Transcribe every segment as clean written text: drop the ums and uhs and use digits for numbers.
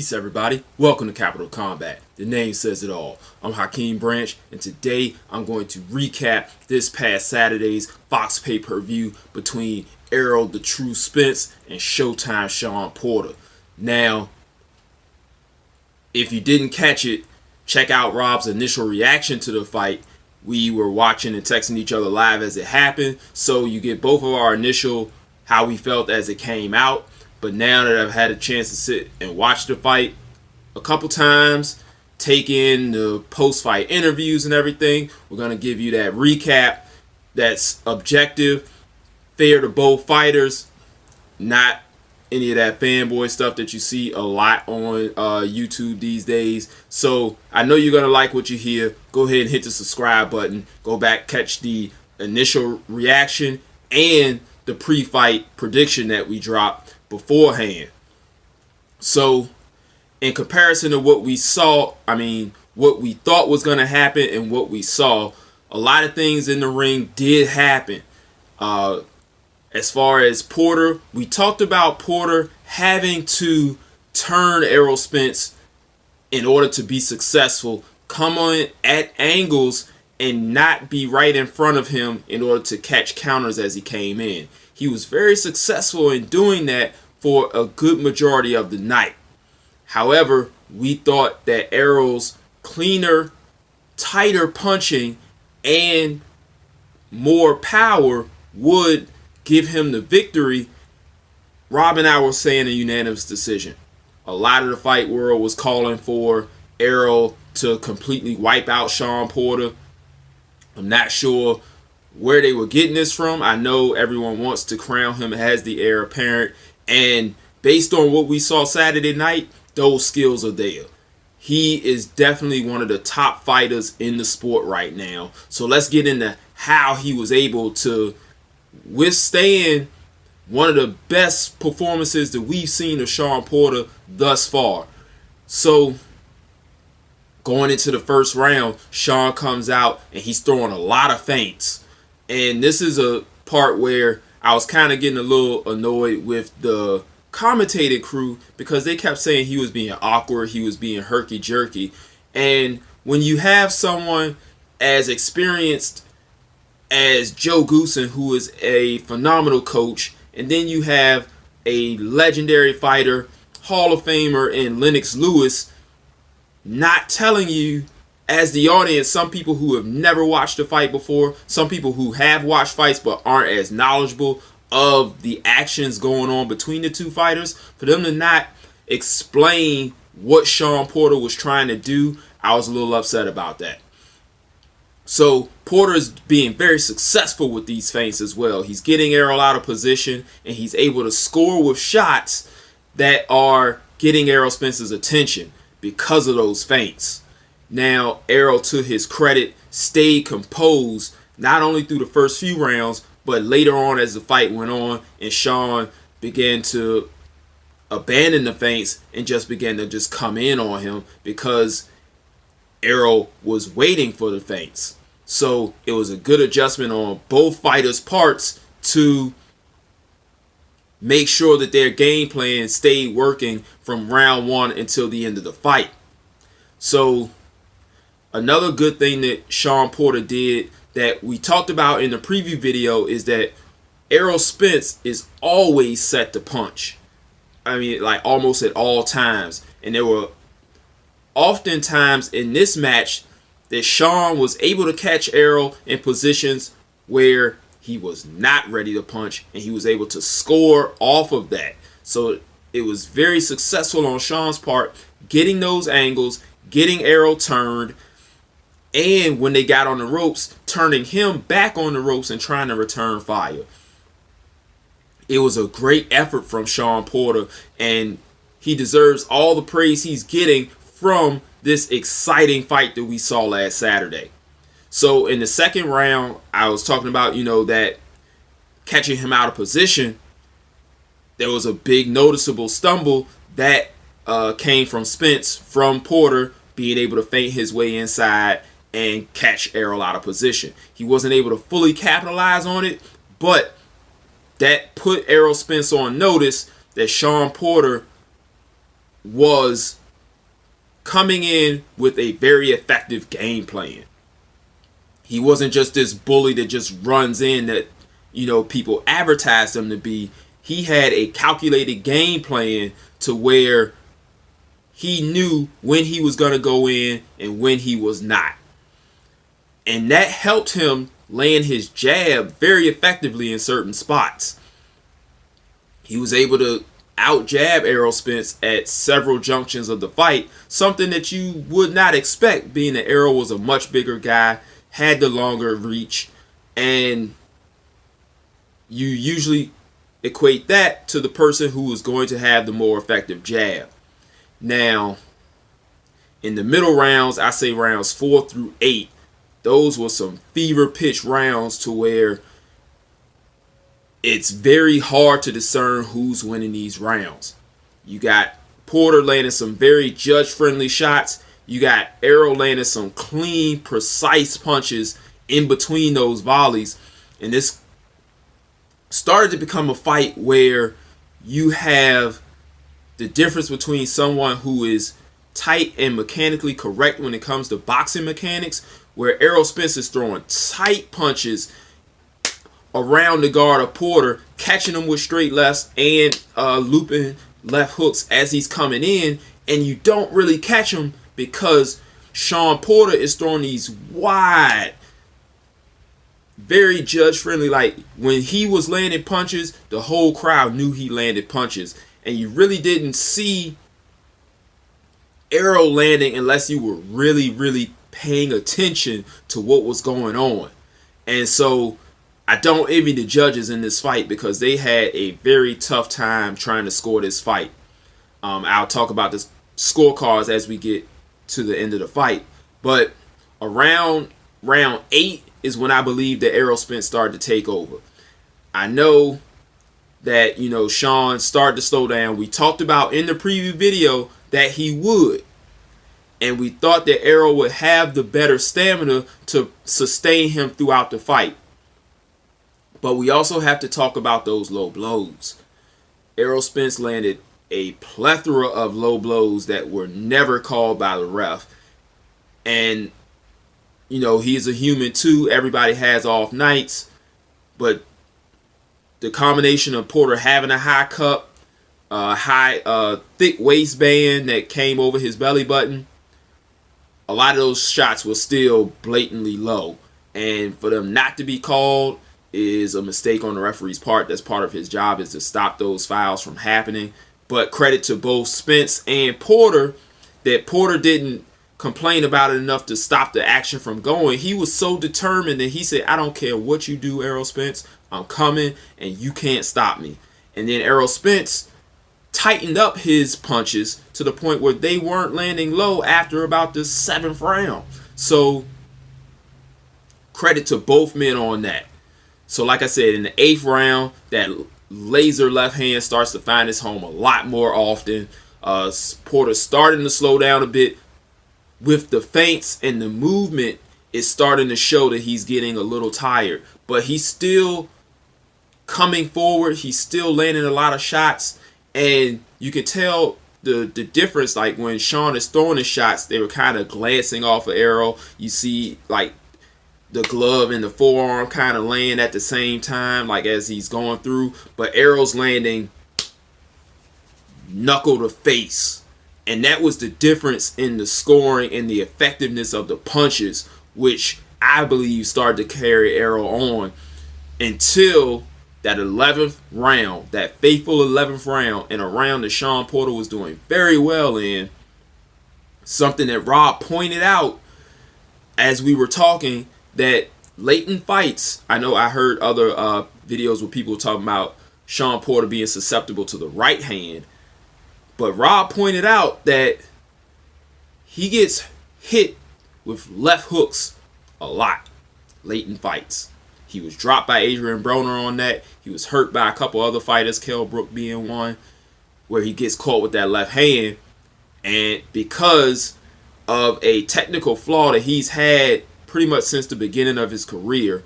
Peace everybody, welcome to Capital Combat. The name says it all. I'm Hakeem Branch, and today I'm going to recap this past Saturday's Fox pay-per-view between Errol the True Spence and Showtime Shawn Porter. Now, if you didn't catch it, check out Rob's initial reaction to the fight. We were watching and texting each other live as it happened, so you get both of our initial how we felt as it came out. But now that I've had a chance to sit and watch the fight a couple times, take in the post-fight interviews and everything, we're going to give you that recap that's objective, fair to both fighters, not any of that fanboy stuff that you see a lot on YouTube these days. So I know you're going to like what you hear. Go ahead and hit the subscribe button. Go back, catch the initial reaction and the pre-fight prediction that we dropped beforehand. So in comparison to what we saw, what we thought was going to happen and what we saw, a lot of things in the ring did happen. As far as Porter, we talked about Porter having to turn Errol Spence in order to be successful, come on at angles and not be right in front of him in order to catch counters as he came in. He was very successful in doing that for a good majority of the night. However, we thought that Errol's cleaner, tighter punching and more power would give him the victory. Rob and I were saying a unanimous decision. A lot of the fight world was calling for Errol to completely wipe out Shawn Porter. I'm not sure where they were getting this from. I know everyone wants to crown him as the heir apparent, and based on what we saw Saturday night, those skills are there. He is definitely one of the top fighters in the sport right now. So let's get into how he was able to withstand one of the best performances that we've seen of Shawn Porter thus far. So going into the first round, Shawn comes out and he's throwing a lot of feints. And this is a part where I was kind of getting a little annoyed with the commentating crew because they kept saying he was being awkward, he was being herky-jerky. And when you have someone as experienced as Joe Goosen, who is a phenomenal coach, and then you have a legendary fighter, Hall of Famer in Lennox Lewis, not telling you as the audience, some people who have never watched a fight before, some people who have watched fights but aren't as knowledgeable of the actions going on between the two fighters, for them to not explain what Shawn Porter was trying to do, I was a little upset about that. So Porter is being very successful with these feints as well. He's getting Errol out of position and he's able to score with shots that are getting Errol Spence's attention because of those feints. Now, Errol, to his credit, stayed composed not only through the first few rounds, but later on as the fight went on and Shawn began to abandon the feints and just began to just come in on him because Errol was waiting for the feints. So it was a good adjustment on both fighters' parts to make sure that their game plan stayed working from round one until the end of the fight. So another good thing that Shawn Porter did that we talked about in the preview video is that Errol Spence is always set to punch. Like almost at all times. And there were often times in this match that Shawn was able to catch Errol in positions where he was not ready to punch, and he was able to score off of that. So it was very successful on Shawn's part, getting those angles, getting Errol turned, and when they got on the ropes, turning him back on the ropes and trying to return fire. It was a great effort from Shawn Porter, and he deserves all the praise he's getting from this exciting fight that we saw last Saturday. So in the second round, I was talking about, that catching him out of position, there was a big noticeable stumble that came from Spence, from Porter being able to feint his way inside and catch Errol out of position. He wasn't able to fully capitalize on it, but that put Errol Spence on notice that Shawn Porter was coming in with a very effective game plan. He wasn't just this bully that just runs in that, people advertised him to be. He had a calculated game plan to where he knew when he was going to go in and when he was not. And that helped him land his jab very effectively in certain spots. He was able to out-jab Errol Spence at several junctions of the fight, something that you would not expect, being that Errol was a much bigger guy, had the longer reach, and you usually equate that to the person who is going to have the more effective jab. Now, in the middle rounds, I say rounds 4 through 8, those were some fever pitch rounds to where it's very hard to discern who's winning these rounds. You got Porter landing some very judge-friendly shots. You got Errol landing some clean, precise punches in between those volleys. And this started to become a fight where you have the difference between someone who is tight and mechanically correct when it comes to boxing mechanics, where Errol Spence is throwing tight punches around the guard of Porter, catching him with straight lefts and looping left hooks as he's coming in, and you don't really catch him because Shawn Porter is throwing these wide, very judge-friendly. Like, when he was landing punches, the whole crowd knew he landed punches, and you really didn't see Errol landing unless you were really, really paying attention to what was going on. And so I don't envy the judges in this fight because they had a very tough time trying to score this fight. I'll talk about the scorecards as we get to the end of the fight. But around round 8 is when I believe that Errol Spence started to take over. I know that, Shawn started to slow down. We talked about in the preview video that he would. And we thought that Errol would have the better stamina to sustain him throughout the fight. But we also have to talk about those low blows. Errol Spence landed a plethora of low blows that were never called by the ref. And, he's a human too. Everybody has off nights. But the combination of Porter having a high cup, thick waistband that came over his belly button, a lot of those shots were still blatantly low. And for them not to be called is a mistake on the referee's part. That's part of his job, is to stop those fouls from happening. But credit to both Spence and Porter that Porter didn't complain about it enough to stop the action from going. He was so determined that he said, I don't care what you do, Errol Spence. I'm coming and you can't stop me. And then Errol Spence tightened up his punches to the point where they weren't landing low after about the 7th round. So credit to both men on that. So like I said, in the 8th round, that laser left hand starts to find its home a lot more often. Porter starting to slow down a bit with the feints, and the movement is starting to show that he's getting a little tired. But he's still coming forward. He's still landing a lot of shots. And you can tell the difference, like when Shawn is throwing his shots, they were kind of glancing off of Errol. You see, like, the glove and the forearm kind of laying at the same time, like as he's going through. But Errol's landing knuckle to face. And that was the difference in the scoring and the effectiveness of the punches, which I believe started to carry Errol on until that 11th round, that fateful 11th round, and a round that Shawn Porter was doing very well in. Something that Rob pointed out as we were talking, that late in fights, I know I heard other videos where people talking about Shawn Porter being susceptible to the right hand. But Rob pointed out that he gets hit with left hooks a lot late in fights. He was dropped by Adrian Broner on that. He was hurt by a couple other fighters, Kell Brook being one, where he gets caught with that left hand. And because of a technical flaw that he's had pretty much since the beginning of his career,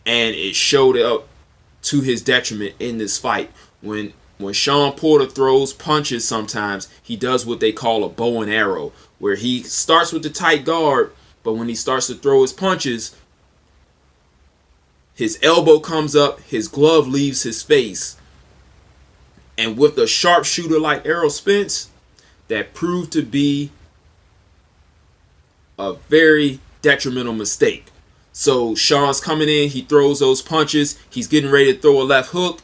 and it showed up to his detriment in this fight. When when Shawn Porter throws punches, sometimes he does what they call a bow and arrow, where he starts with the tight guard, but when he starts to throw his punches, his elbow comes up, his glove leaves his face. And with a sharpshooter like Errol Spence, that proved to be a very detrimental mistake. So Shawn's coming in, he throws those punches, he's getting ready to throw a left hook,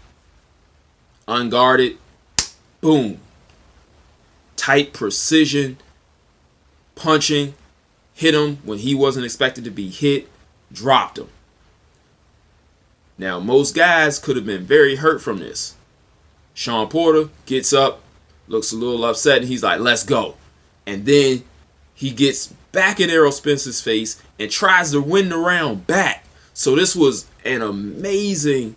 unguarded, boom. Tight precision, punching, hit him when he wasn't expected to be hit, dropped him. Now, most guys could have been very hurt from this. Shawn Porter gets up, looks a little upset, and he's like, let's go. And then he gets back in Errol Spence's face and tries to win the round back. So this was an amazing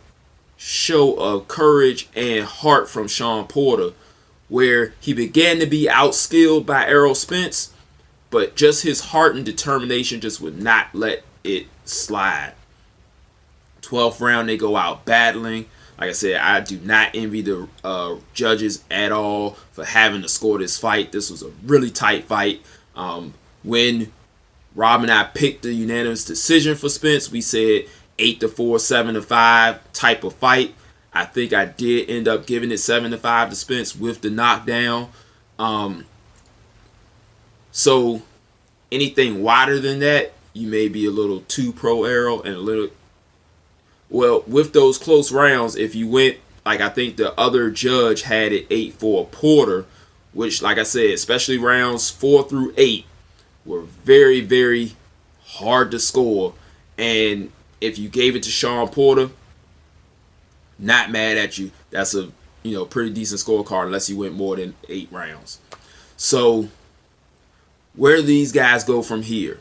show of courage and heart from Shawn Porter, where he began to be outskilled by Errol Spence, but just his heart and determination just would not let it slide. 12th round, they go out battling. Like I said, I do not envy the judges at all for having to score this fight. This was a really tight fight. When Rob and I picked the unanimous decision for Spence, we said 8-4, 7-5 type of fight. I think I did end up giving it 7-5 to Spence with the knockdown. So anything wider than that, you may be a little too pro Errol and a little... Well, with those close rounds, if you went, like I think the other judge had it 8-4 Porter, which, like I said, especially rounds 4 through 8 were very, very hard to score. And if you gave it to Shawn Porter, not mad at you. That's a pretty decent scorecard unless you went more than 8 rounds. So where do these guys go from here?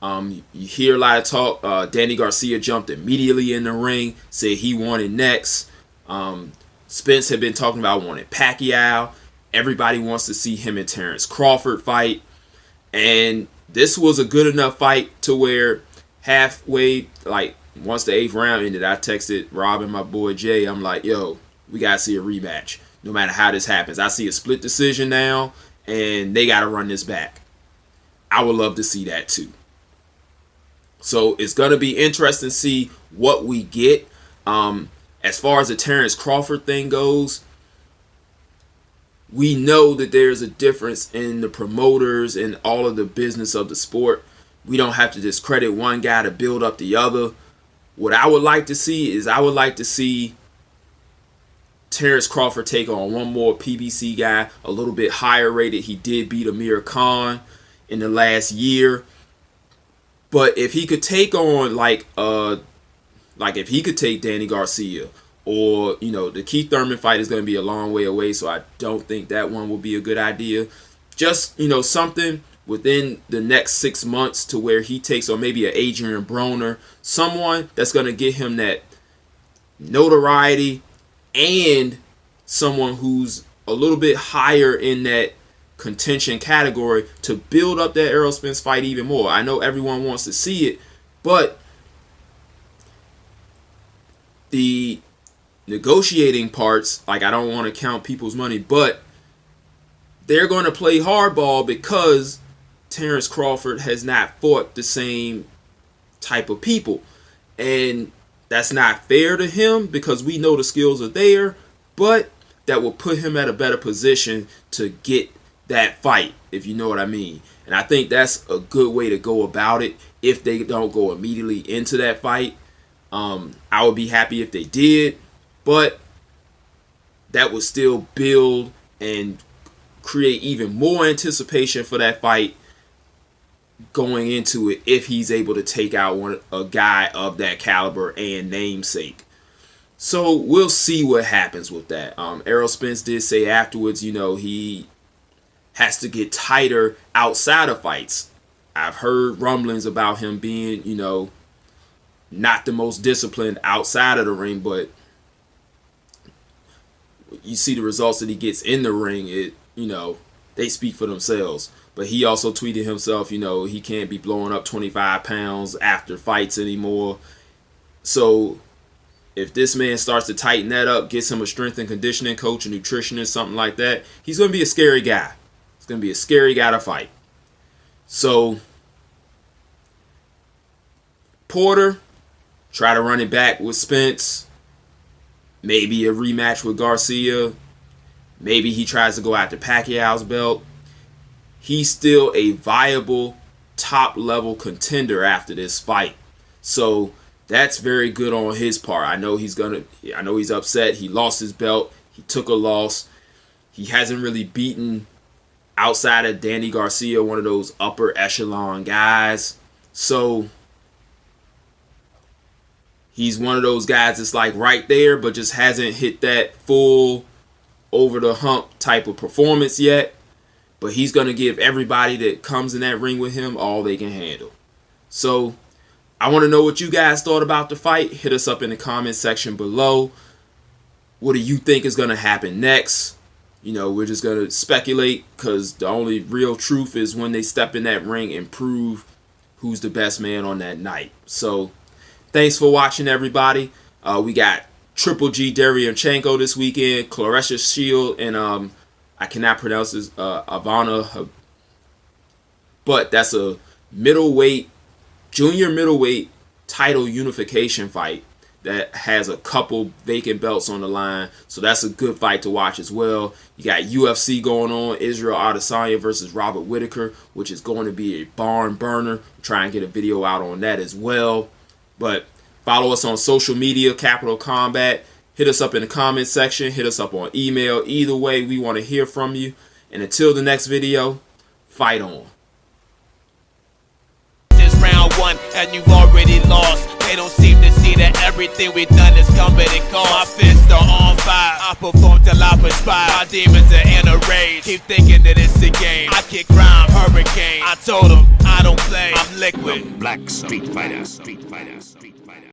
You hear a lot of talk. Danny Garcia jumped immediately in the ring, said he wanted next. Spence had been talking about wanting Pacquiao. Everybody wants to see him and Terrence Crawford fight. And this was a good enough fight to where halfway, like once the 8th round ended, I texted Rob and my boy Jay. I'm like, yo, we got to see a rematch. No matter how this happens. I see a split decision now, and they got to run this back. I would love to see that too. So it's going to be interesting to see what we get. As far as the Terrence Crawford thing goes, we know that there's a difference in the promoters and all of the business of the sport. We don't have to discredit one guy to build up the other. What I would like to see is Terrence Crawford take on one more PBC guy, a little bit higher rated. He did beat Amir Khan in the last year. But if he could take on like if he could take Danny Garcia, or the Keith Thurman fight is going to be a long way away, so I don't think that one will be a good idea. Just something within the next 6 months to where he takes, or maybe an Adrian Broner, someone that's going to get him that notoriety, and someone who's a little bit higher in that contention category to build up that Errol Spence fight even more. I know everyone wants to see it, but the negotiating parts, like I don't want to count people's money, but they're going to play hardball because Terrence Crawford has not fought the same type of people. And that's not fair to him because we know the skills are there, but that will put him at a better position to get that fight, if you know what I mean. And I think that's a good way to go about it if they don't go immediately into that fight. I would be happy if they did, but that would still build and create even more anticipation for that fight going into it if he's able to take out a guy of that caliber and namesake. So we'll see what happens with that. Errol Spence did say afterwards, he has to get tighter outside of fights. I've heard rumblings about him being, not the most disciplined outside of the ring, but you see the results that he gets in the ring, they speak for themselves. But he also tweeted himself, he can't be blowing up 25 pounds after fights anymore. So if this man starts to tighten that up, gets him a strength and conditioning coach, a nutritionist, something like that, he's going to be a scary guy. He's going to be a scary guy to fight. So, Porter, try to run it back with Spence. Maybe a rematch with Garcia. Maybe he tries to go after Pacquiao's belt. He's still a viable top-level contender after this fight. So that's very good on his part. I know he's upset. He lost his belt. He took a loss. He hasn't really beaten outside of Danny Garcia, one of those upper echelon guys. So he's one of those guys that's like right there, but just hasn't hit that full over the hump type of performance yet. But he's going to give everybody that comes in that ring with him all they can handle. So I want to know what you guys thought about the fight. Hit us up in the comment section below. What do you think is going to happen next? You know, we're just going to speculate because the only real truth is when they step in that ring and prove who's the best man on that night. So thanks for watching, everybody. We got Triple G Derevyanchenko this weekend, Claressa Shield, and I cannot pronounce this, Ivana, but that's a junior middleweight title unification fight that has a couple vacant belts on the line. So that's a good fight to watch as well. You got UFC going on, Israel Adesanya versus Robert Whittaker, which is going to be a barn burner. Try and get a video out on that as well. But follow us on social media, Capital Combat. Hit us up in the comment section. Hit us up on email. Either way, we want to hear from you. And until the next video, fight on. This round one, and you've already lost. They don't seem to see that everything we've done is coming and cost. My fists are on fire. I perform till I perspire. My demons are in a rage. Keep thinking that it's a game. I kick rhyme, hurricane. I told them I don't play. I'm liquid. Black Street Fighter.